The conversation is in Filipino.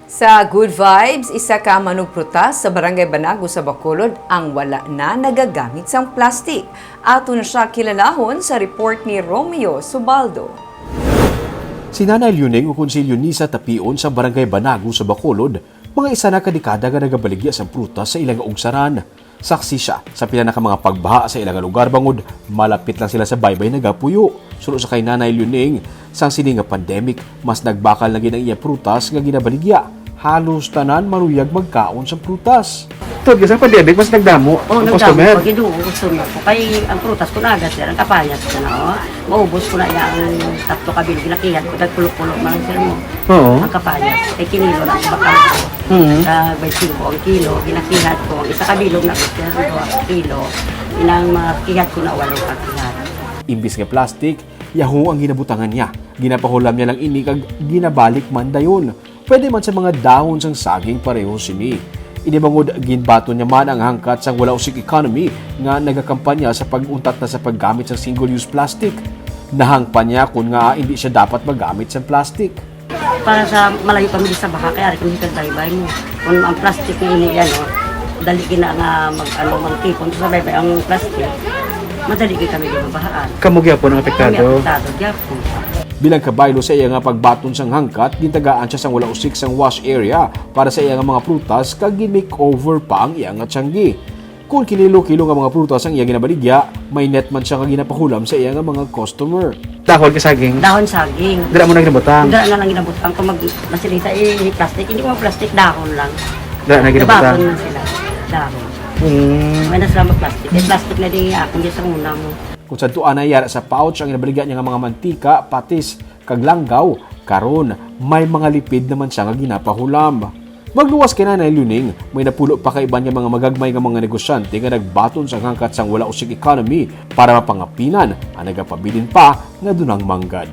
Sa Good Vibes, isa ka manong prutas sa Barangay Banago sa Bacolod ang wala na nagagamit sang plastik. Ato na siya kilalahon sa report ni Romeo Subaldo. Si Nanay Luneng o Konsilyo Nisa Tapion sa Barangay Banago sa Bacolod, mga isa na kadekada nga nagabaligya sa prutas sa ilang ugsaran. Saksi siya sa pinanaka mga pagbaha sa ilang lugar bangod, malapit lang sila sa baybay nagapuyo. Sulo sa kay Nanay Luneng, sang sini nga pandemic, mas nagbakal na ginang iya prutas nga ginabaligya. Halos tanan maruyag magkaon sa prutas. Tod sa pandemic, mas nagdamo ang customer. Pag iduo, customer ko. Kaya ang prutas ko na agad sir, ang kapayas ko na. Oh. Maubos ko na yung tatlo kabil. Ginakihan ko, nagpulo-pulo man sir mo. Oo. Ang kapayas. Kaya kinilo na ang bakal ko. Sa 25 ang kilo. Ginakihan ko. Isa kabilog na sir, 2 kilo. Inang makihat ko na 8 kakihat. Imbis nga plastic, yaho ang ginabutangan niya. Ginapahulam niya lang ini kag ginabalik man dayon. Pwede man sa mga dahon sang saging pareho sini. Inibangod ginbato niya man ang hangkat sang wala usik economy nga nagakampanya sa pag-untat na sa paggamit sa single-use plastic. Nahangpa niya kung nga hindi siya dapat magamit sa plastic. Para sa malayo kami sa baka, kaya rin kami kagbaybay mo. Kung ang plastic na ini yan, dali gina nga magtipon sa baybay ang plastic. Madali kami gibabahaan. Kamu gyapon ang apektado? Kami apektado gyapon. Bilang kabaylo sa iya nga pagbaton sang hangkat, gintagaan siya sang wala usik sang wash area para sa iya nga mga prutas kag gi-makeover pa ang iya nga tiyanggi. Kung kinilo-kilo nga mga prutas ang iya ginabaligya, may net man siya nga ginapahulam sa iya nga mga customer. Dahon ka saging? Dahon saging. Dira mo na ginabutang? Dira na lang ginabutang. Kung masilita plastic, hindi ko plastic, dahon lang. Dira na ginabutang? Nababon na sila. Dahon. May nasama plastic. Plastic na din ako, hindi sa muna mo. Kung sa tuan ay yara sa pouch ang ginabaligya niya nga mga mantika, patis, kag langgaw, karon may mga lipid naman siya nga ginapahulam. Magluwas kay Nanay Luneng, may napulo pa kay iban nga mga magagmay nga mga negosyante nga nagbaton sa hangkat sang wala usik economy para mapangapinan ang nagapabilin pa nga dunang manggad.